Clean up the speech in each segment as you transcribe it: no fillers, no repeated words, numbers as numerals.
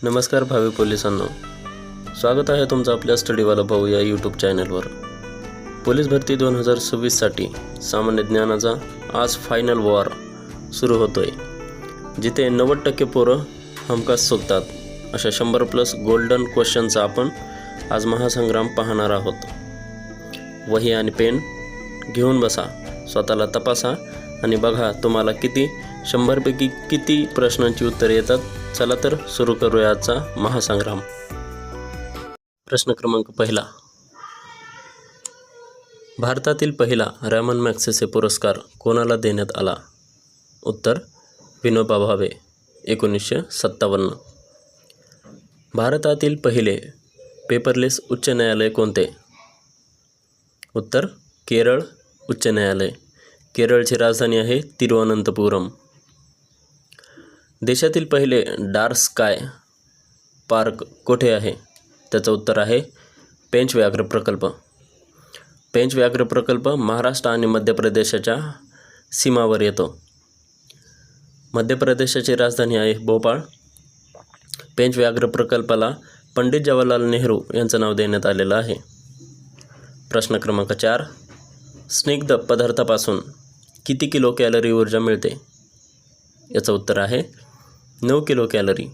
नमस्कार भावी पोलिसांनो, स्वागत आहे तुमचं आपल्या स्टडीवाला भाऊ या यूट्यूब चॅनलवर। पोलीस भरती 2026साठी सामान्य ज्ञानाचा आज फायनल वॉर सुरू होतोय, जिथे 90% पोरं हमखास चुकतात अशा 100+ गोल्डन क्वेश्चनचा आपण आज महासंग्राम पाहणार आहोत। वही आणि पेन घेऊन बसा, स्वतःला तपासा आणि बघा तुम्हाला 100 पैकी किती प्रश्नांची उत्तरे येतात। चला तर सुरू करूया आजचा महासंग्राम। प्रश्न क्रमांक 1, भारतातील पहिला रॅमन मॅग्सेसे पुरस्कार कोणाला देण्यात आला? उत्तर विनोबा भावे, 1957। भारतातील पहिले पेपरलेस उच्च न्यायालय कोणते? उत्तर केरळ उच्च न्यायालय। केरळची राजधानी आहे तिरुवनंतपुरम। देशातील पहिले डार्क स्काय पार्क कोठे आहे? त्याचं उत्तर आहे पेंच व्याघ्र प्रकल्प। पेंच व्याघ्र प्रकल्प महाराष्ट्र आणि मध्य प्रदेशाच्या सीमावर येतो। मध्य प्रदेशाची राजधानी आहे भोपाळ। पेंच व्याघ्र प्रकल्पाला पंडित जवाहरलाल नेहरू यांचं नाव देण्यात आलेलं आहे। प्रश्न क्रमांक 4, स्निग्ध पदार्थापासून किती किलो कॅलरी ऊर्जा मिळते? याचं उत्तर आहे 9 किलो कॅलरी।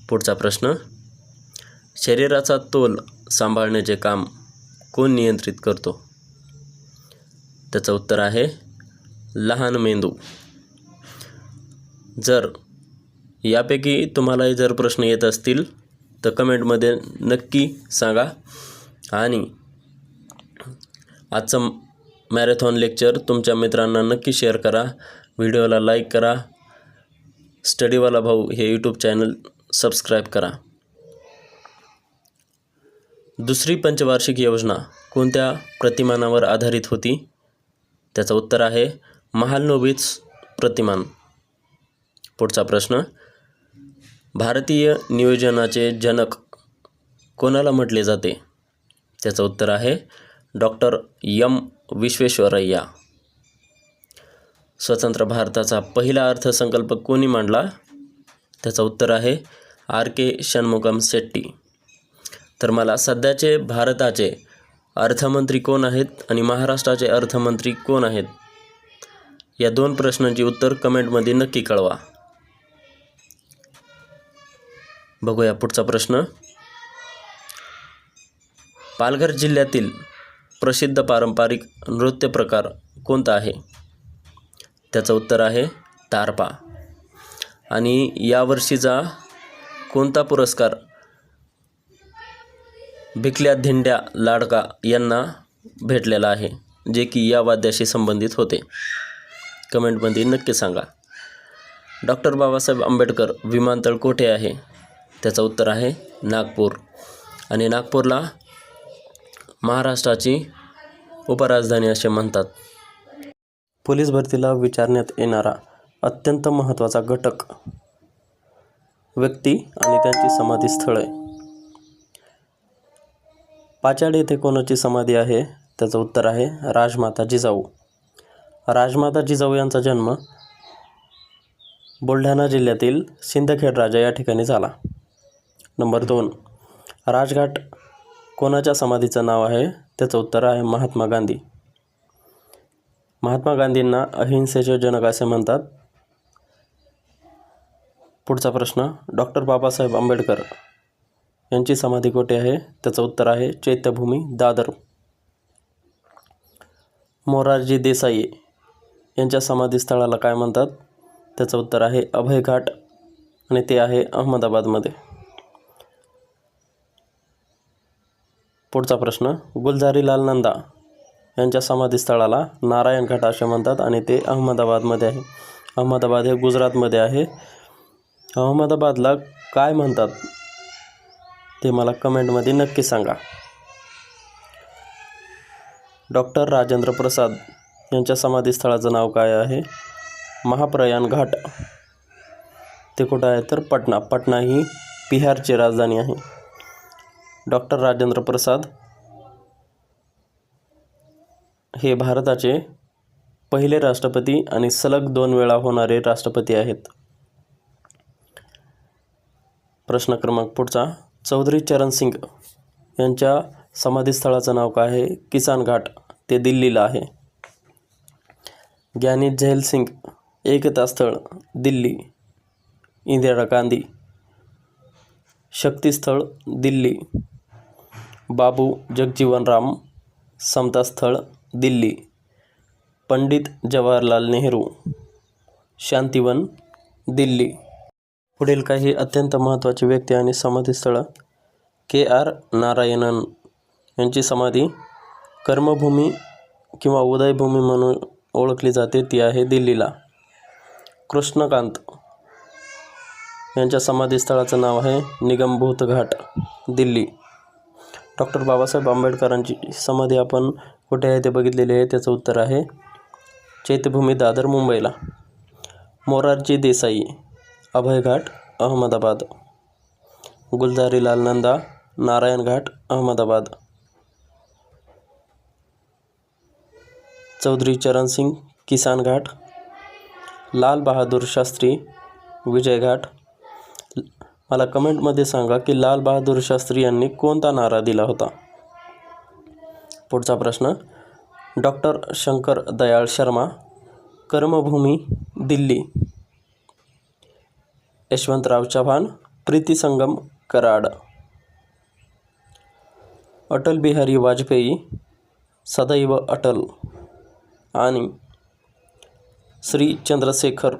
पुढचा प्रश्न, शरीराचा तोल सांभाळण्याचे काम कोण नियंत्रित करतो? त्याचं उत्तर आहे लहान मेंदू। जर यापैकी तुम्हालाही जर प्रश्न येत असतील तर कमेंटमध्ये नक्की सांगा आणि आजचं मॅरेथॉन लेक्चर तुमच्या मित्रांना नक्की शेअर करा, व्हिडिओला लाईक करा, स्टडीवाला भाऊ हे यूट्यूब चॅनल सबस्क्राईब करा। दुसरी पंचवार्षिक योजना कोणत्या प्रतिमानावर आधारित होती? त्याचं उत्तर आहे महालनोबिस प्रतिमान। पुढचा प्रश्न, भारतीय नियोजनाचे जनक कोणाला म्हटले जाते? त्याचं उत्तर आहे डॉक्टर एम विश्वेश्वरय्या। स्वतंत्र भारताचा पहिला अर्थसंकल्प कोणी मांडला? त्याचं उत्तर आहे RK षण्मुगम शेट्टी। तर मला सध्याचे भारताचे अर्थमंत्री कोण आहेत आणि महाराष्ट्राचे अर्थमंत्री कोण आहेत, या 2 प्रश्नांची उत्तर कमेंटमध्ये नक्की कळवा। बघूया पुढचा प्रश्न, पालघर जिल्ह्यातील प्रसिद्ध पारंपरिक नृत्य प्रकार कोणता आहे? त्याचं उत्तर आहे तारपा। आणि यावर्षीचा कोणता पुरस्कार भिकल्या धिंड्या लाडका यांना भेटलेला आहे, जे की या वाद्याशी संबंधित होते? कमेंटमध्ये नक्की सांगा। डॉक्टर बाबासाहेब आंबेडकर विमानतळ कोठे आहे? त्याचं उत्तर आहे नागपूर। आणि नागपूरला महाराष्ट्राची उपराजधानी असे म्हणतात। पोलीस भरतीला विचारण्यात येणारा अत्यंत महत्त्वाचा घटक व्यक्ती आणि त्यांची समाधीस्थळे। पाचाड येथे कोणाची समाधी आहे? त्याचं उत्तर आहे राजमाता जिजाऊ। राजमाता जिजाऊ यांचा जन्म बुलढाणा जिल्ह्यातील सिंदखेड राजा या ठिकाणी झाला। नंबर 2, राजघाट कोणाच्या समाधीचं नाव आहे? त्याचं उत्तर आहे महात्मा गांधी। महात्मा गांधींना अहिंसेचे जनक असे म्हणतात। पुढचा प्रश्न, डॉक्टर बाबासाहेब आंबेडकर यांची समाधी कोठे आहे? त्याचं उत्तर आहे चैत्यभूमी, दादर। मोरारजी देसाई यांच्या समाधीस्थळाला काय म्हणतात? त्याचं उत्तर आहे अभयघाट आणि ते आहे अहमदाबादमध्ये। पुढचा प्रश्न, गुलजारीलाल नंदा यांच्या समाधीस्थळाला नारायण घाट असे म्हणतात आणि ते अहमदाबादमध्ये आहे। अहमदाबाद हे गुजरातमध्ये आहे। अहमदाबादला काय म्हणतात ते मला कमेंटमध्ये नक्की सांगा। डॉक्टर राजेंद्र प्रसाद यांच्या समाधीस्थळाचं नाव काय आहे? महाप्रयाण घाट। ते कुठं आहे तर पटना। पटना ही बिहारची राजधानी आहे। डॉक्टर राजेंद्र प्रसाद हे भारताचे पहिले राष्ट्रपती आणि सलग 2 वेळा होणारे राष्ट्रपती आहेत। प्रश्न क्रमांक पुढचा, चौधरी चरण सिंग यांच्या समाधीस्थळाचं नाव काय आहे? किसान घाट, ते दिल्लीला आहे. ज्ञानी झैल सिंग एकता स्थळ, दिल्ली, इंदिरा गांधी. शक्तिस्थळ, दिल्ली, बाबू जगजीवन राम. समता स्थळ, दिल्ली, पंडित जवाहरलाल नेहरू. शांतिवन, दिल्ली. पुढील काही अत्यंत महत्त्वाची व्यक्ती आणि समाधीस्थळं. KR नारायणन यांची समाधी कर्मभूमी किंवा उदयभूमी म्हणून ओळखली जाते, ती आहे दिल्लीला. कृष्णकांत यांच्या समाधीस्थळाचं नाव आहे निगमबोध घाट, दिल्ली. डॉक्टर बाबासाहेब आंबेडकरांची समाधी आपण कुठे आहे ते बघितलेले आहे, त्याचं उत्तर आहे चैत्यभूमी, दादर, मुंबईला. मोरारजी देसाई अभय घाट, अहमदाबाद. गुलजारीलाल नंदा नारायण घाट, अहमदाबाद. चौधरी चरण सिंग किसान घाट. लाल बहादूर शास्त्री विजय घाट. मला कमेंटमध्ये सांगा की लाल बहादूर शास्त्री यांनी कोणता नारा दिला होता. पुढचा प्रश्न, डॉक्टर शंकर दयाळ शर्मा कर्मभूमी, दिल्ली. यशवंतराव चव्हाण प्रीती संगम, कराड. अटल बिहारी वाजपेयी सदैव अटल आणि श्री चंद्रशेखर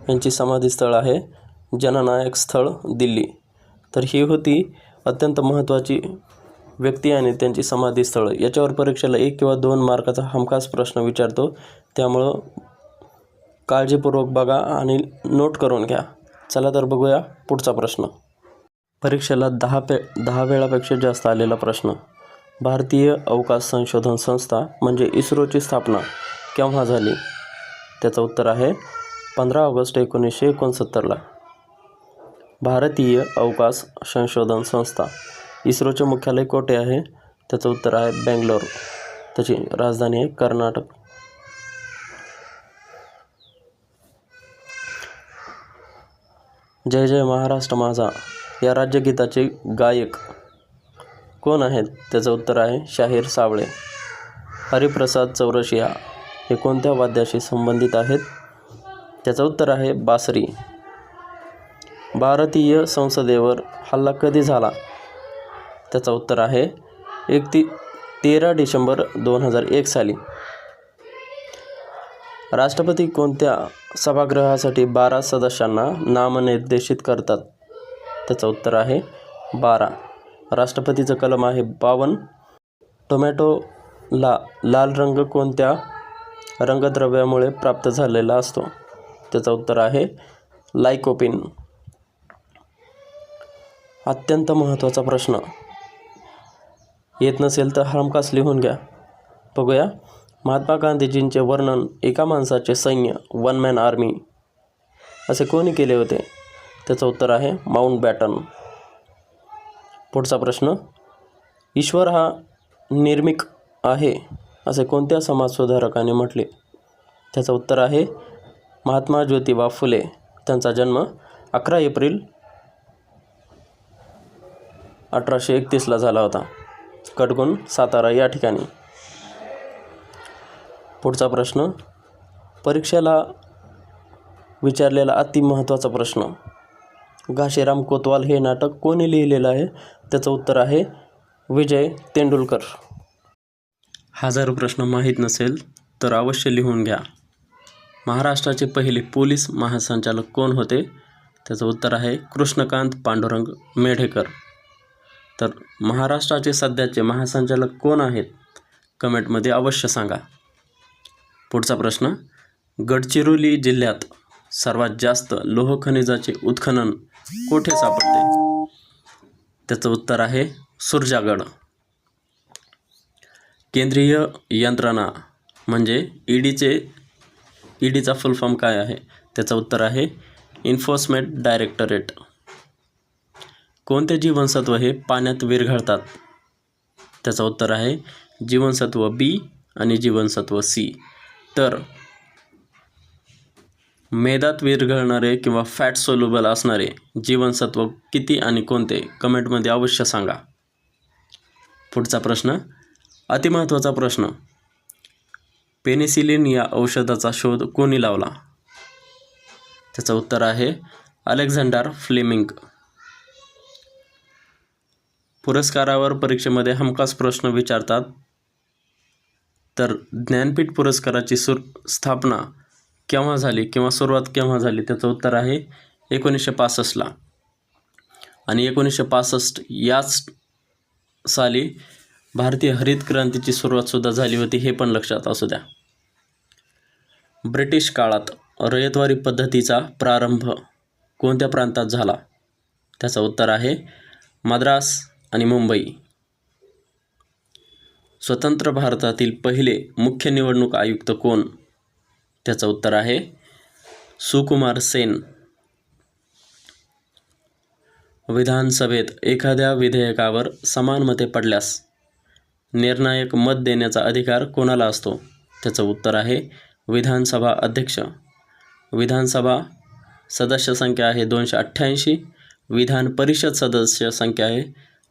यांची समाधीस्थळ आहे जननायक स्थळ, दिल्ली. तर ही होती अत्यंत महत्त्वाची व्यक्ती आणि त्यांची समाधीस्थळं. याच्यावर परीक्षेला 1 किंवा 2 मार्काचा हमखास प्रश्न विचारतो, त्यामुळं काळजीपूर्वक बघा आणि नोट करून घ्या. चला तर बघूया पुढचा प्रश्न. परीक्षेला 10 वेळापेक्षा जास्त आलेला प्रश्न. भारतीय अवकाश संशोधन संस्था म्हणजे इस्रोची स्थापना केव्हा झाली? त्याचं उत्तर आहे 15 ऑगस्ट 1969ला. भारतीय अवकाश संशोधन संस्था, इस्रोचे मुख्यालय कोठे आहे? त्याचं उत्तर आहे बेंगलोर. त्याची राजधानी आहे कर्नाटक. जय जय महाराष्ट्र माझा या राज्यगीताचे गायक कोण आहेत? त्याचं उत्तर आहे शाहीर साबळे. हरिप्रसाद चौरसिया हे कोणत्या वाद्याशी संबंधित आहेत? त्याचं उत्तर आहे बासरी. भारतीय संसदेवर हल्ला कधी झाला? त्याचं उत्तर आहे 13 डिसेंबर 2001 साली. राष्ट्रपती कोणत्या सभागृहासाठी 12 सदस्यांना नामनिर्देशित करतात? त्याचं उत्तर आहे 12. राष्ट्रपतीचं कलम आहे 52. टोमॅटोला लाल रंग कोणत्या रंगद्रव्यामुळे प्राप्त झालेला असतो? त्याचं उत्तर आहे लाइकोपीन. अत्यंत महत्त्वाचा प्रश्न, येत नसेल तर हमखास लिहून घ्या. बघूया. महात्मा गांधीजींचे वर्णन एका माणसाचे सैन्य, वन मॅन आर्मी, असे कोणी केले होते? त्याचं उत्तर आहे माउंटबॅटन. पुढचा प्रश्न, ईश्वर हा निर्मिक आहे असे कोणत्या समाजसुधारकाने म्हटले? त्याचं उत्तर आहे महात्मा ज्योतिबा फुले. त्यांचा जन्म 11 एप्रिल 1831ला झाला होता. कडगुण, सातारा या ठिकाणी. पुढचा प्रश्न, परीक्षेला विचारलेला अति महत्त्वाचा प्रश्न, घाशीराम कोतवाल हे नाटक कोणी लिहिलेलं आहे? त्याचं उत्तर आहे विजय तेंडुलकर. हा जर प्रश्न माहीत नसेल तर अवश्य लिहून घ्या. महाराष्ट्राचे पहिले पोलीस महासंचालक कोण होते? त्याचं उत्तर आहे कृष्णकांत पांडुरंग मेढेकर. तर महाराष्ट्राचे सध्याचे महासंचालक कोण आहेत? कमेंटमध्ये अवश्य सांगा. पुढचा प्रश्न, गडचिरोली जिल्ह्यात सर्वात जास्त लोह खनिजाचे उत्खनन कोठे सापडते? त्याचं उत्तर आहे सुरजागड. केंद्रीय यंत्रणा म्हणजे ईडीचा फुल फॉर्म काय आहे? त्याचं उत्तर आहे एन्फोर्समेंट डायरेक्टरेट. कोणते जीवनसत्व हे पाण्यात विरघळतात? त्याचं उत्तर आहे जीवनसत्व B आणि जीवनसत्व C. तर मेदात विरघळणारे किंवा फॅट सोल्युबल असणारे जीवनसत्व किती आणि कोणते? कमेंटमध्ये अवश्य सांगा. पुढचा प्रश्न, अतिमहत्त्वाचा प्रश्न. पेनिसिलिन या औषधाचा शोध कोणी लावला? त्याचं उत्तर आहे अलेक्झांडर फ्लेमिंग. पुरस्कारावर परीक्षेमध्ये हमखास प्रश्न विचारतात. तर ज्ञानपीठ पुरस्काराची स्थापना केव्हा झाली किंवा सुरुवात केव्हा झाली? त्याचं उत्तर आहे 1965ला. आणि 1965 याच साली भारतीय हरित क्रांतीची सुरुवातसुद्धा झाली होती, हे पण लक्षात असू द्या. ब्रिटिश काळात रयतवारी पद्धतीचा प्रारंभ कोणत्या प्रांतात झाला? त्याचं उत्तर आहे मद्रास आणि मुंबई. स्वतंत्र भारतातील पहिले मुख्य निवडणूक आयुक्त कोण? त्याचं उत्तर आहे सुकुमार सेन. विधानसभेत एखाद्या विधेयकावर समान मते पडल्यास निर्णायक मत देण्याचा अधिकार कोणाला असतो? त्याचं उत्तर आहे विधानसभा अध्यक्ष. विधानसभा सदस्य संख्या आहे 288. विधान परिषद सदस्य संख्या आहे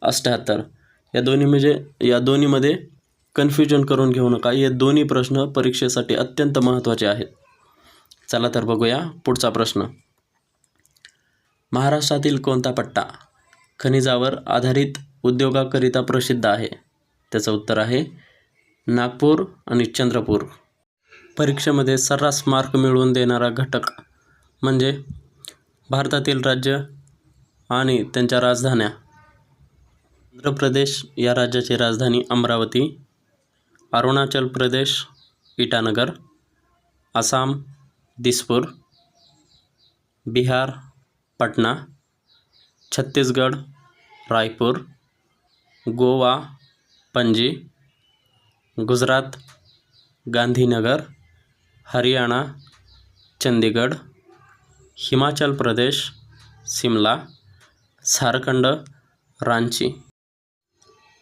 78. या दोन्हीमध्ये कन्फ्युजन करून घेऊ नका. हे दोन्ही प्रश्न परीक्षेसाठी अत्यंत महत्त्वाचे आहेत. चला तर बघूया पुढचा प्रश्न. महाराष्ट्रातील कोणता पट्टा खनिजावर आधारित उद्योगाकरिता प्रसिद्ध आहे? त्याचं उत्तर आहे नागपूर आणि चंद्रपूर. परीक्षेमध्ये सर्रास मार्क मिळवून देणारा घटक म्हणजे भारतातील राज्य आणि त्यांच्या राजधान्या. आंध्र प्रदेश या राज्याची राजधानी अमरावती, अरुणाचल प्रदेश इटानगर, आसाम दिसपूर, बिहार पटना, छत्तीसगड रायपूर, गोवा पणजी, गुजरात गांधीनगर, हरियाणा चंदीगड, हिमाचल प्रदेश शिमला, झारखंड रांची,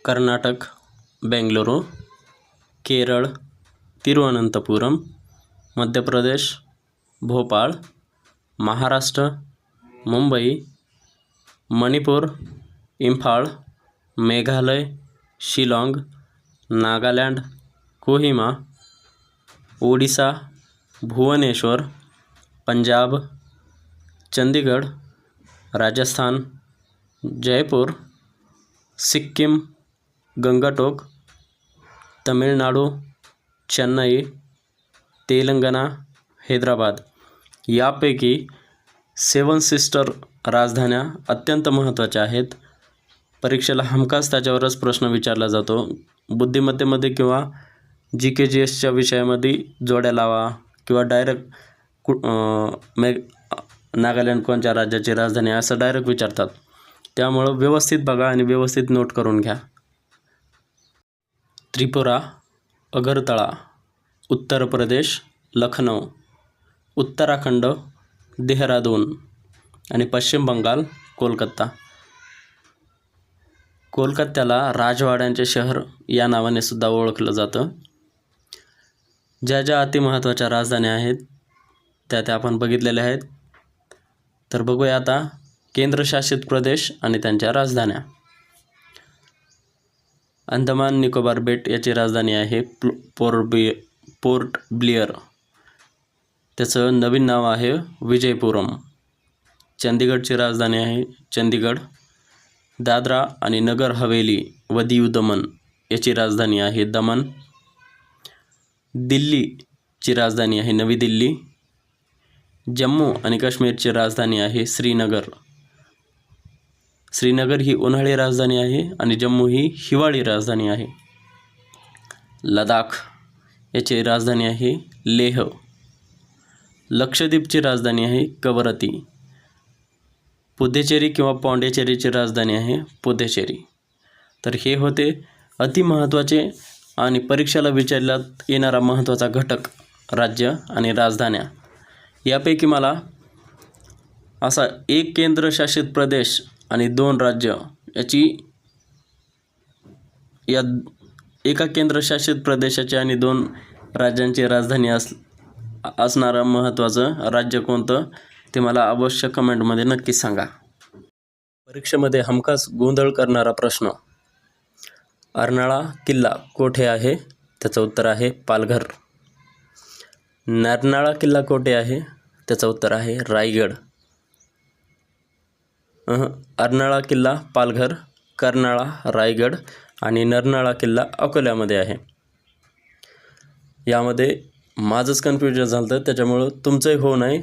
कर्नाटक बेंगलुरू, केरळ तिरुवनंतपुरम, मध्य प्रदेश भोपाळ, महाराष्ट्र मुंबई, मणिपूर इम्फाळ, मेघालय शिलाँग, नागालँड कोहिमा, ओडिसा भुवनेश्वर, पंजाब चंदीगड, राजस्थान जयपूर, सिक्कीम गंगटोक, तमिळनाडू चेन्नई, तेलंगणा हैदराबाद. यापैकी 7 सिस्टर राजधान्या अत्यंत महत्त्वाच्या आहेत. परीक्षेला हमखास त्याच्यावरच प्रश्न विचारला जातो. बुद्धिमत्तेमध्ये किंवा GK/GSच्या विषयामध्ये जोड्या लावा किंवा डायरेक्ट नागालँड कोणत्या राज्याची राजधानी असं डायरेक्ट विचारतात. त्यामुळं व्यवस्थित बघा आणि व्यवस्थित नोट करून घ्या. त्रिपुरा अगरतळा, उत्तर प्रदेश लखनौ, उत्तराखंड देहरादून आणि पश्चिम बंगाल कोलकाता. कोलकात्याला राजवाड्यांचे शहर या नावाने सुद्धा ओळखलं जातं. ज्या अतिमहत्त्वाच्या राजधान्या आहेत त्या आपण बघितलेल्या आहेत. तर बघूया आता केंद्रशासित प्रदेश आणि त्यांच्या राजधान्या. अंदमान निकोबार बेट याची राजधानी आहे पोर्ट ब्लेअर. त्याचं नवीन नाव आहे विजयपुरम. चंदीगडची राजधानी आहे चंदीगड. दादरा आणि नगर हवेली व दीव दमण याची राजधानी आहे दमण. दिल्लीची राजधानी आहे नवी दिल्ली. जम्मू आणि काश्मीरची राजधानी आहे श्रीनगर. श्रीनगर ही उन्हाळी राजधानी आहे आणि जम्मू ही हिवाळी राजधानी आहे. लडाख याची राजधानी आहे लेह. लक्षद्वीपची राजधानी आहे कवरत्ती. पुद्दुचेरी किंवा पॉंडिचेरीची राजधानी आहे पुद्दुचेरी. तर हे होते अतिमहत्त्वाचे आणि परीक्षेला विचारण्यात येणारा महत्त्वाचा घटक राज्य आणि राजधान्या. यापैकी मला असा एक केंद्रशासित प्रदेश आणि 2 राज्य या एका केंद्रशासित प्रदेशाची आणि 2 राज्यांची राजधानी असणारं महत्त्वाचं राज्य कोणतं ते मला अवश्य कमेंटमध्ये नक्की सांगा. परीक्षेमध्ये हमखास गोंधळ करणारा प्रश्न. अर्नाळा किल्ला कोठे आहे? त्याचं उत्तर आहे पालघर. नरनाळा किल्ला कोठे आहे? त्याचं उत्तर आहे रायगड. अर्नाळा किल्ला पालघर, कर्नाळा रायगड आणि नरनाळा किल्ला अकोल्यामध्ये आहे. यामध्ये माझंच कन्फ्युजन झालं तर त्याच्यामुळं तुमचंही होऊ नये,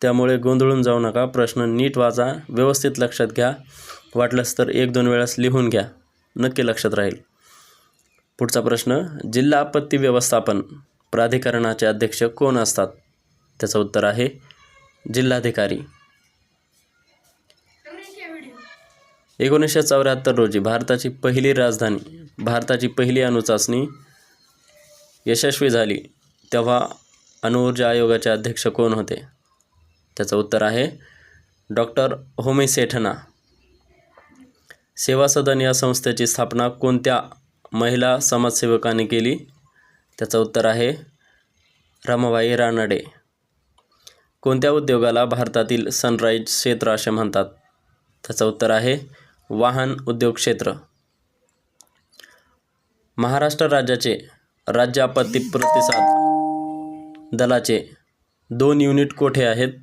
त्यामुळे गोंधळून जाऊ नका. प्रश्न नीट वाचा, व्यवस्थित लक्षात घ्या. वाटलंच तर 1-2 वेळास लिहून घ्या, नक्की लक्षात राहील. पुढचा प्रश्न. जिल्हा आपत्ती व्यवस्थापन प्राधिकरणाचे अध्यक्ष कोण असतात? त्याचं उत्तर आहे जिल्हाधिकारी. 1974 रोजी भारताची पहिली अणुचाचणी यशस्वी झाली तेव्हा अणुऊर्जा आयोगाचे अध्यक्ष कोण होते? त्याचं उत्तर आहे डॉक्टर होमी सेठना. सेवा सदन या संस्थेची स्थापना कोणत्या महिला समाजसेवकांनी केली? त्याचं उत्तर आहे रमाबाई रानडे. कोणत्या उद्योगाला भारतातील सनराइज क्षेत्र असे म्हणतात? त्याचं उत्तर आहे वाहन उद्योग क्षेत्र. महाराष्ट्र राज्याचे राज्य आपत्ती प्रतिसाद दलाचे 2 युनिट कोठे आहेत?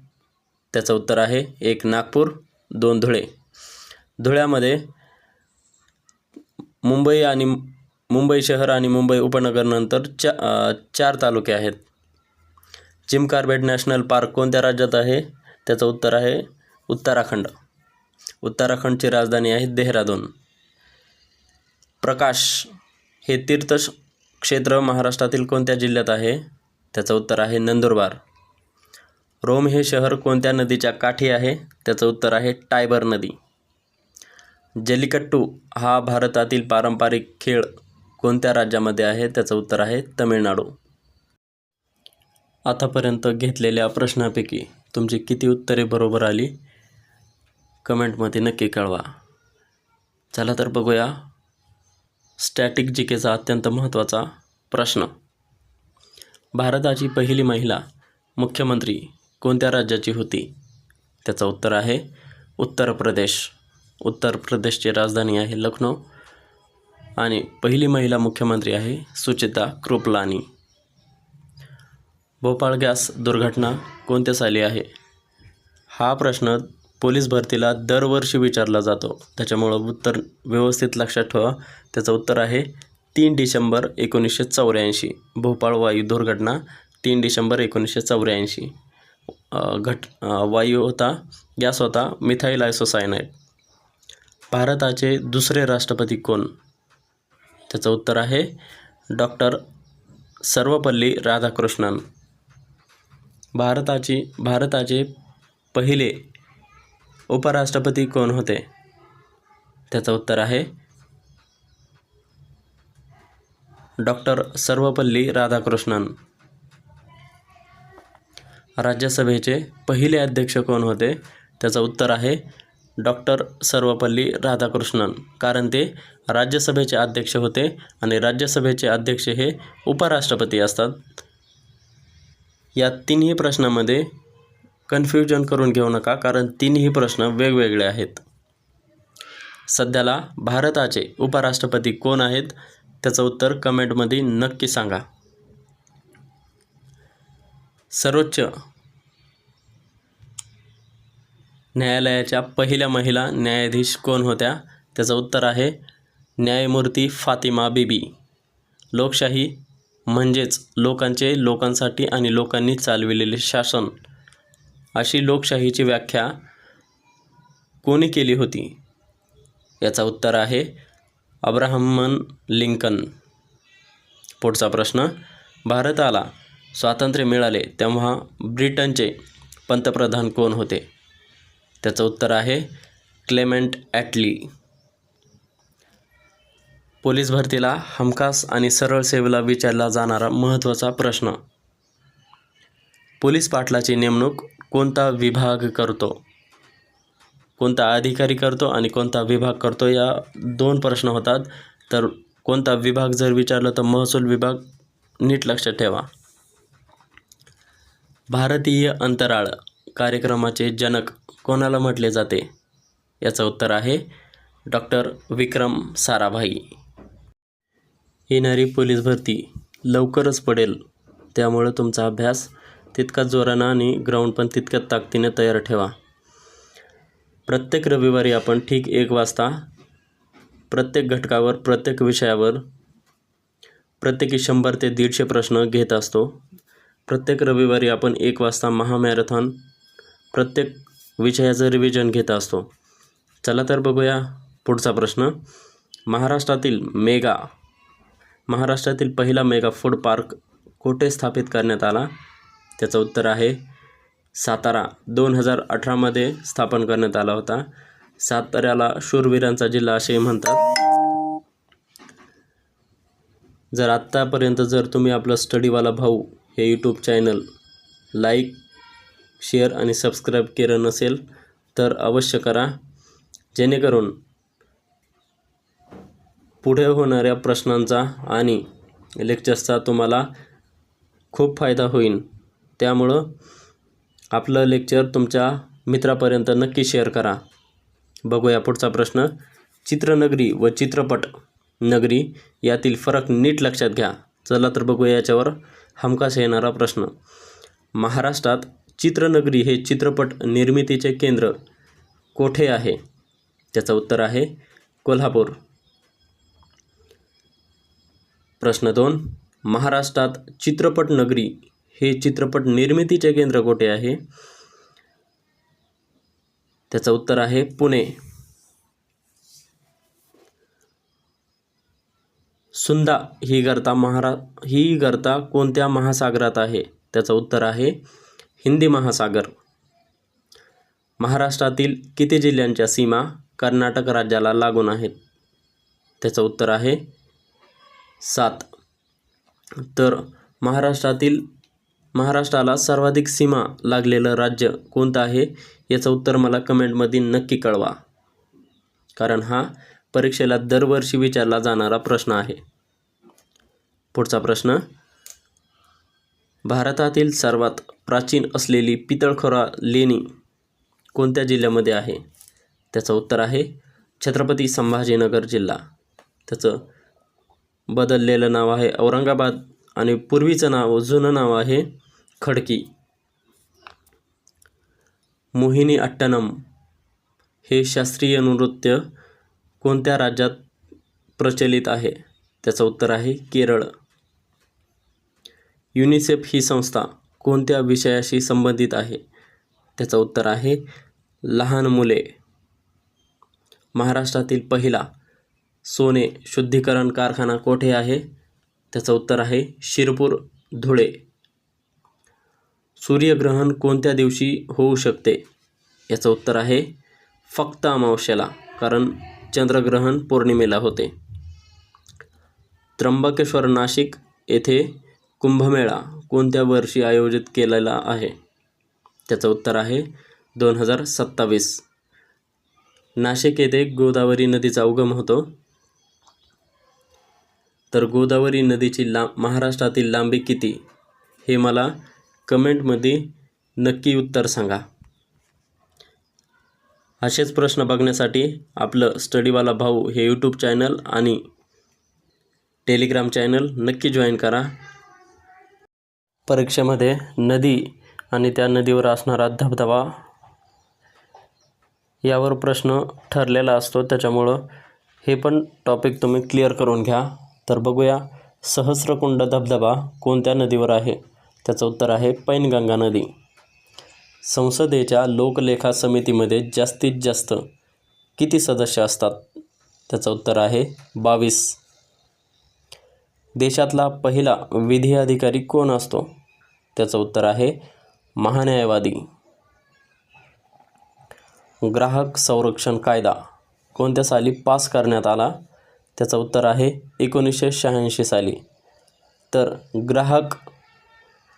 त्याचं उत्तर आहे 1 नागपूर, 2 धुळे. धुळ्यामध्ये मुंबई शहर आणि मुंबई उपनगरनंतर 4 तालुके आहेत. जिम कॉर्बेट नॅशनल पार्क कोणत्या राज्यात आहे? त्याचं उत्तर आहे उत्तराखंड. उत्तराखंडची राजधानी आहे देहरादून. प्रकाश हे तीर्थक्षेत्र महाराष्ट्रातील कोणत्या जिल्ह्यात आहे? त्याचं उत्तर आहे नंदुरबार. रोम हे शहर कोणत्या नदीच्या काठी आहे? त्याचं उत्तर आहे टायबर नदी. जल्लीकट्टू हा भारतातील पारंपरिक खेळ कोणत्या राज्यामध्ये आहे? त्याचं उत्तर आहे तमिळनाडू. आतापर्यंत घेतलेल्या प्रश्नापैकी तुमची किती उत्तरे बरोबर आली कमेंटमध्ये नक्की कळवा. चला तर बघूया स्टॅटिक जीकेचा अत्यंत महत्त्वाचा प्रश्न. भारताची पहिली महिला मुख्यमंत्री कोणत्या राज्याची होती? त्याचं उत्तर आहे उत्तर प्रदेश. उत्तर प्रदेशची राजधानी आहे लखनौ आणि पहिली महिला मुख्यमंत्री आहे सुचिता कृपलानी. भोपाळ गॅस दुर्घटना कोणत्या साली आहे? हा प्रश्न पोलीस भरतीला दरवर्षी विचारला जातो, त्याच्यामुळं उत्तर व्यवस्थित लक्षात ठेवा. त्याचं उत्तर आहे 3 डिसेंबर 1984. भोपाळ वायू दुर्घटना 3 डिसेंबर 1984. वायू होता, गॅस होता मिथाईल आयसोसायनाइड. भारताचे दुसरे राष्ट्रपती कोण? त्याचं उत्तर आहे डॉक्टर सर्वपल्ली राधाकृष्णन. भारताचे पहिले उपराष्ट्रपती कोण होते? त्याचं उत्तर आहे डॉक्टर सर्वपल्ली राधाकृष्णन. राज्यसभेचे पहिले अध्यक्ष कोण होते? त्याचं उत्तर आहे डॉक्टर सर्वपल्ली राधाकृष्णन, कारण ते राज्यसभेचे अध्यक्ष होते आणि राज्यसभेचे अध्यक्ष हे उपराष्ट्रपती असतात. या तिन्ही प्रश्नामध्ये कन्फ्युजन करून घेऊ नका, कारण तिन्ही प्रश्न वेगवेगळे आहेत. सध्याला भारताचे उपराष्ट्रपती कोण आहेत? त्याचं उत्तर कमेंटमध्ये नक्की सांगा. सर्वोच्च न्यायालयाच्या पहिल्या महिला न्यायाधीश कोण होत्या? त्याचं उत्तर आहे न्यायमूर्ती फातिमा बीबी. लोकशाही म्हणजेच लोकांचे, लोकांसाठी आणि लोकांनी चालविलेले शासन, अशी लोकशाहीची व्याख्या कोणी केली होती? याचा उत्तर आहे अब्राहम लिंकन. पुढचा प्रश्न. भारताला स्वातंत्र्य मिळाले तेव्हा ब्रिटनचे पंतप्रधान कोण होते? त्याचं उत्तर आहे क्लेमेंट ॲटली. पोलीस भरतीला हमखास आणि सरळ सेवेला विचारला जाणारा महत्त्वाचा प्रश्न. पोलीस पाटलाची नेमणूक कोणता विभाग करतो? कोणता अधिकारी करतो आणि कोणता विभाग करतो? या 2 प्रश्न होतात. तर कोणता विभाग जर विचारलं तर महसूल विभाग नीट लक्षात ठेवा. भारतीय अंतराळ कार्यक्रमाचे जनक कोणाला म्हटले जाते? याचं उत्तर आहे डॉक्टर विक्रम साराभाई. येणारी पोलीस भरती लवकरच पडेल, त्यामुळे तुमचा अभ्यास तितकाच जोरानं आणि ग्राउंड पण तितक्याच ताकदीने तयार ठेवा. प्रत्येक रविवारी आपण ठीक 1 वाजता प्रत्येक घटकावर, प्रत्येक विषयावर प्रत्येकी 100 ते 150 प्रश्न घेत असतो. प्रत्येक रविवारी आपण 1 वाजता महामॅरेथॉन प्रत्येक विषयाचं रिव्हिजन घेत असतो. चला तर बघूया पुढचा प्रश्न. महाराष्ट्रातील पहिला मेगा फूड पार्क कुठे स्थापित करण्यात आला? त्याचं उत्तर आहे सातारा. 2018मध्ये स्थापन करण्यात आला होता. साताऱ्याला शूरवीरांचा जिल्हा असे म्हणतात. जर आत्तापर्यंत तुम्ही आपलं स्टडीवाला भाऊ हे यूट्यूब चॅनल लाईक, शेअर आणि सबस्क्राईब केलं नसेल तर अवश्य करा, जेणेकरून पुढे होणाऱ्या प्रश्नांचा आणि लेक्चर्सचा तुम्हाला खूप फायदा होईल. त्यामुळं आपलं लेक्चर तुमच्या मित्रापर्यंत नक्की शेअर करा. बघूया पुढचा प्रश्न. चित्रनगरी व चित्रपट नगरी यातील फरक नीट लक्षात घ्या. चला तर बघूया याच्यावर हमखास येणारा प्रश्न. महाराष्ट्रात चित्रनगरी हे चित्रपट निर्मितीचे केंद्र कोठे आहे? त्याचं उत्तर आहे कोल्हापूर. प्रश्न 2. महाराष्ट्रात चित्रपट नगरी हे चित्रपट निर्मितीचे केंद्र कोठे आहे? त्याचं उत्तर आहे पुणे. सुंदा ही गर्ता कोणत्या महासागरात आहे? त्याचं उत्तर आहे हिंदी महासागर. महाराष्ट्रातील किती जिल्ह्यांच्या सीमा कर्नाटक राज्याला लागून आहेत? त्याचं उत्तर आहे 7. तर महाराष्ट्राला सर्वाधिक सीमा लागलेलं राज्य कोणतं आहे? याचं उत्तर मला कमेंटमध्ये नक्की कळवा, कारण हा परीक्षेला दरवर्षी विचारला जाणारा प्रश्न आहे. पुढचा प्रश्न. भारतातील सर्वात प्राचीन असलेली पितळखोरा लेणी कोणत्या जिल्ह्यामध्ये आहे? त्याचं उत्तर आहे छत्रपती संभाजीनगर जिल्हा. त्याचं बदललेलं नाव आहे औरंगाबाद आणि जुनं नाव आहे खडकी. मोहिनी अट्टनम हे शास्त्रीय नृत्य कोणत्या राज्यात प्रचलित आहे? त्याचं उत्तर आहे केरळ. युनिसेफ ही संस्था कोणत्या विषयाशी संबंधित आहे? त्याचं उत्तर आहे लहान मुले. महाराष्ट्रातील पहिला सोने शुद्धीकरण कारखाना कोठे आहे? त्याचं उत्तर आहे शिरपूर, धुळे. सूर्यग्रहण कोणत्या दिवशी होऊ शकते? याचं उत्तर आहे फक्त अमावस्येला, कारण चंद्रग्रहण पौर्णिमेला होते. त्र्यंबकेश्वर नाशिक येथे कुंभमेळा कोणत्या वर्षी आयोजित केलेला आहे? त्याचं उत्तर आहे 2027. नाशिक येथे गोदावरी नदीचा उगम होतो. तर गोदावरी नदीची महाराष्ट्रातील लांबी किती? हे मला कमेंटमध्ये नक्की उत्तर सांगा. असेच प्रश्न बघण्यासाठी आपलं स्टडीवाला भाऊ हे यूट्यूब चॅनल आणि टेलिग्राम चॅनल नक्की जॉईन करा. परीक्षेमध्ये नदी आणि त्या नदीवर असणारा धबधबा यावर प्रश्न ठरलेला असतो, त्याच्यामुळं हे पण टॉपिक तुम्ही क्लिअर करून घ्या. तर बघूया, सहस्रकुंड धबधबा कोणत्या नदीवर आहे? त्याचं उत्तर आहे पैनगंगा नदी. संसदेच्या लोकलेखा समितीमध्ये जास्तीत जास्त किती सदस्य असतात? त्याचं उत्तर आहे 22. देशातला पहिला विधी अधिकारी कोण असतो? त्याचं उत्तर आहे महान्यायवादी. ग्राहक संरक्षण कायदा कोणत्या साली पास करण्यात आला? त्याचं उत्तर आहे 1986 साली. तर ग्राहक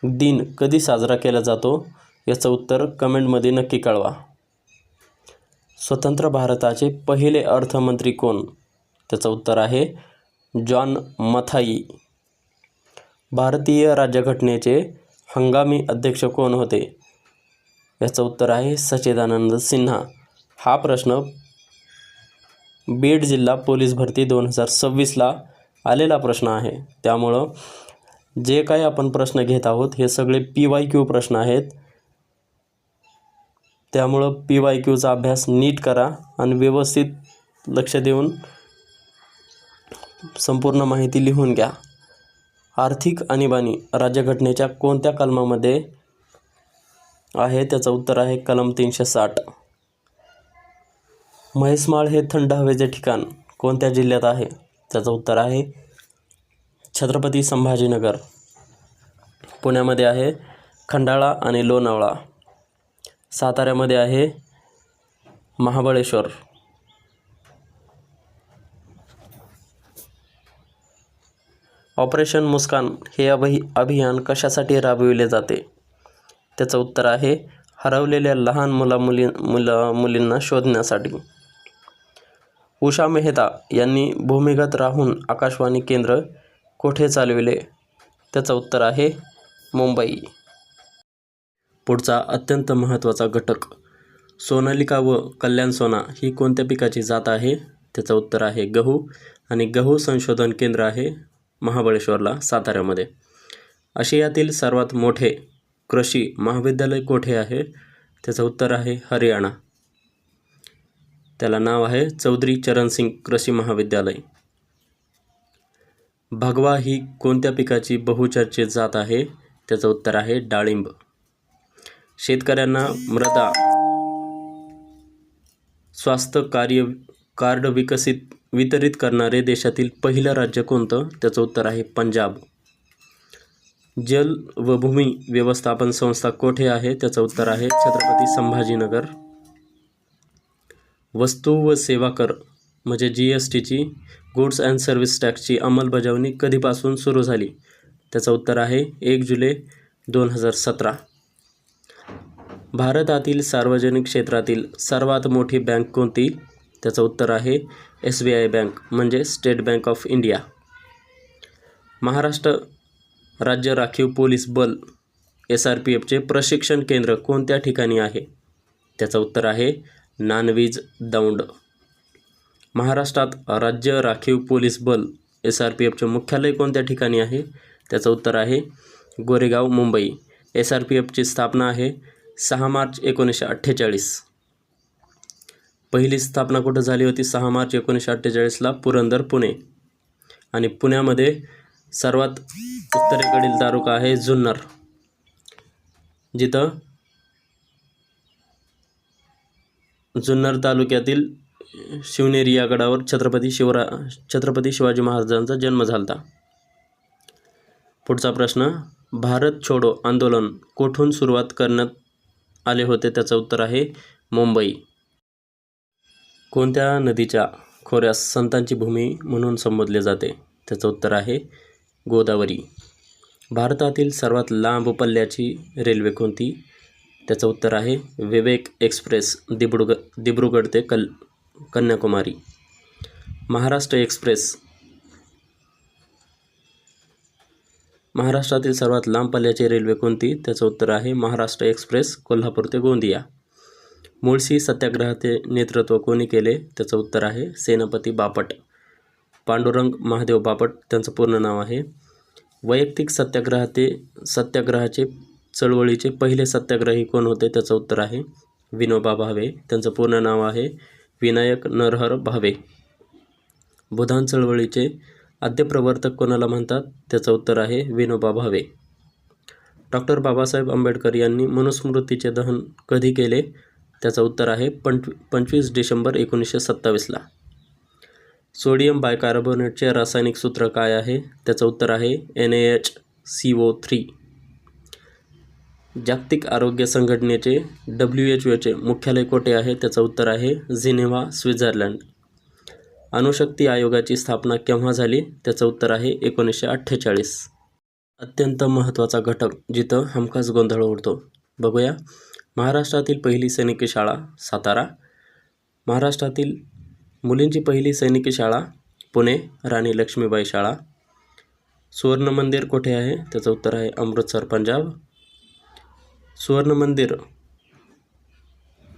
दिन कधी साजरा केला जातो? याचं उत्तर कमेंटमध्ये नक्की कळवा. स्वतंत्र भारताचे पहिले अर्थमंत्री कोण? त्याचं उत्तर आहे जॉन मथाई. भारतीय राज्यघटनेचे हंगामी अध्यक्ष कोण होते? याचं उत्तर आहे सच्चिदानंद सिन्हा. हा प्रश्न बीड जिल्हा पोलीस भरती 2026ला आलेला प्रश्न आहे. त्यामुळं जे काही आपण प्रश्न घेत आहोत हे सगळे PYQ प्रश्न आहेत. त्यामुळं PYQचा अभ्यास नीट करा आणि व्यवस्थित लक्ष देऊन संपूर्ण माहिती लिहून घ्या. आर्थिक आणीबाणी राज्यघटनेच्या कोणत्या कलमामध्ये आहे? त्याचं उत्तर आहे कलम 360. म्हैसमाळ हे थंड हवेचे ठिकाण कोणत्या जिल्ह्यात आहे? त्याचं उत्तर आहे छत्रपती संभाजीनगर. पुण्यामध्ये आहे खंडाळा आणि लोणावळा. साताऱ्यामध्ये आहे महाबळेश्वर. ऑपरेशन मुस्कान हे अभियान कशासाठी राबविले जाते? त्याचं उत्तर आहे हरवलेल्या लहान मुलींना शोधण्यासाठी. उषा मेहता यांनी भूमिगत राहून आकाशवाणी केंद्र कोठे चालविले? त्याचं उत्तर आहे मुंबई. पुढचा अत्यंत महत्त्वाचा घटक, सोनालिका व कल्याण सोना ही कोणत्या पिकाची जात आहे? त्याचं उत्तर आहे गहू. आणि गहू संशोधन केंद्र आहे महाबळेश्वरला, साताऱ्यामध्ये. आशियातील सर्वात मोठे कृषी महाविद्यालय कोठे आहे? त्याचं उत्तर आहे हरियाणा. त्याला नाव आहे चौधरी चरण सिंग कृषी महाविद्यालय. भगवा ही कोणत्या पिकाची बहुचर्चित जात आहे? त्याचं उत्तर आहे डाळिंब. शेतकऱ्यांना मृदा स्वास्थ्य कार्ड वितरित करणारे देशातील पहिलं राज्य कोणतं? त्याचं उत्तर आहे पंजाब. जल व भूमी व्यवस्थापन संस्था कोठे आहे? त्याचं उत्तर आहे छत्रपती संभाजीनगर. वस्तू व सेवा कर म्हणजे GSTची, गुड्स अँड सर्व्हिस टॅक्सची अंमलबजावणी कधीपासून सुरू झाली? त्याचं उत्तर आहे 1 जुलै 2017. भारतातील सार्वजनिक क्षेत्रातील सर्वात मोठी बँक कोणती? त्याचं उत्तर आहे SBI बँक म्हणजे state bank of India. Maharashtra राज्य राखीव पोलीस बल SRPFचे प्रशिक्षण केंद्र कोणत्या ठिकाणी आहे? त्याचं उत्तर आहे नानवीज दौंड. महाराष्ट्रात राज्य राखीव पोलीस बल SRPFचे मुख्यालय कोणत्या ठिकाणी आहे? त्याचं उत्तर आहे गोरेगाव, मुंबई. SRPFची स्थापना आहे 6 मार्च 1948. पहिली स्थापना कुठं झाली होती? 6 मार्च 1948ला पुरंदर, पुणे. आणि पुण्यामध्ये सर्वात उत्तरेकडील तालुका आहे जुन्नर, जिथं जुन्नर तालुक्यातील शिवनेरी या गडावर छत्रपती शिवाजी महाराजांचा जन्म झाला. पुढचा प्रश्न, भारत छोडो आंदोलन कोठून सुरुवात करण्यात आले होते? त्याचं उत्तर आहे मुंबई. कोणत्या नदीच्या खोऱ्यास संतांची भूमी म्हणून संबोधले जाते? त्याचं उत्तर आहे गोदावरी. भारतातील सर्वात लांब पल्ल्याची रेल्वे कोणती? त्याचं उत्तर आहे विवेक एक्सप्रेस, दिब्रुगढ ते कन्याकुमारी. महाराष्ट्र एक्सप्रेस. महाराष्ट्रातील सर्वात लांब पल्ल्याची रेल्वे कोणती? त्याचं उत्तर आहे महाराष्ट्र एक्सप्रेस, कोल्हापूर ते गोंदिया. मुळशी सत्याग्रहाचे नेतृत्व कोणी केले? त्याचं उत्तर आहे सेनापती बापट. पांडुरंग महादेव बापट त्यांचं पूर्ण नाव आहे. वैयक्तिक सत्याग्रहाचे चळवळीचे पहिले सत्याग्रही कोण होते? त्याचं उत्तर आहे विनोबा भावे. त्यांचं पूर्ण नाव आहे विनायक नरहर भावे. भूदान चळवळीचे आद्य प्रवर्तक कोणाला म्हणतात? त्याचं उत्तर आहे विनोबा भावे. डॉक्टर बाबासाहेब आंबेडकर यांनी मनुस्मृतीचे दहन कधी केले? त्याचं उत्तर आहे 25 डिसेंबर 1927ला. सोडियम बायकार्बोनेटचे रासायनिक सूत्र काय आहे? त्याचं उत्तर आहे NaHCO3. जागतिक आरोग्य संघटनेचे WHOचे मुख्यालय कोठे आहे? त्याचं उत्तर आहे जिनेव्हा, स्वित्झर्लंड. अणुशक्ती आयोगाची स्थापना केव्हा झाली? त्याचं उत्तर आहे 1948. अत्यंत महत्त्वाचा घटक जिथं हमखास गोंधळ उडतो. बघूया. महाराष्ट्रातील पहिली सैनिकी शाळा सातारा. महाराष्ट्रातील मुलींची पहिली सैनिकी शाळा पुणे, राणी लक्ष्मीबाई शाळा. सुवर्ण मंदिर कोठे आहे? त्याचं उत्तर आहे अमृतसर, पंजाब. सुवर्ण मंदिर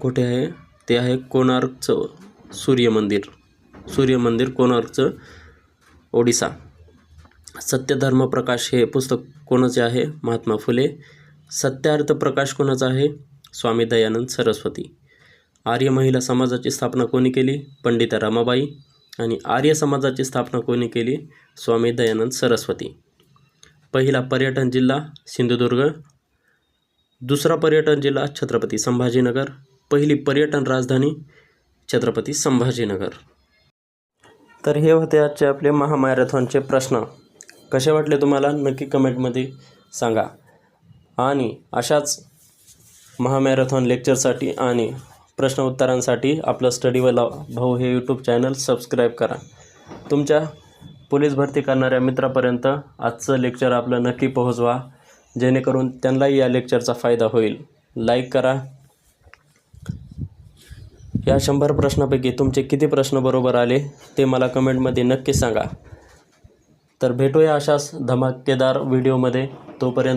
कुठे आहे? ते आहे कोणार्कचं सूर्य मंदिर कोणार्कचं, ओडिसा. सत्यधर्म प्रकाश हे पुस्तक कोणाचे आहे? महात्मा फुले. सत्यार्थ प्रकाश कोणाचा आहे? स्वामी दयानंद सरस्वती. आर्य महिला समाजाची स्थापना कोणी केली? पंडिता रमाबाई. आणि आर्य समाजाची स्थापना कोणी केली? स्वामी दयानंद सरस्वती. पहिला पर्यटन जिल्हा सिंधुदुर्ग. दुसरा पर्यटन जिल्हा छत्रपती संभाजीनगर. पहिली पर्यटन राजधानी छत्रपती संभाजीनगर. तर हे होते आजचे आपले महामॅरेथॉनचे प्रश्न. कसे वाटले तुम्हाला नक्की कमेंटमध्ये सांगा. आणि अशाच महामॅरेथॉन लेक्चरसाठी आणि प्रश्न उत्तरांसाठी आपलं स्टडीवाला भाऊ हे यूट्यूब चॅनल सबस्क्राईब करा. तुमच्या पोलीस भरती करणाऱ्या मित्रापर्यंत आजचं लेक्चर आपलं नक्की पोहोचवा, जेणेकरून त्यांनाही या लेक्चरचा फायदा होईल. लाईक करा. या 100 प्रश्नापैकी तुमचे किती प्रश्न बरोबर आले ते मला कमेंटमध्ये नक्की सांगा. तर भेटूया अशाच धमाकेदार व्हिडिओमध्ये. तोपर्यंत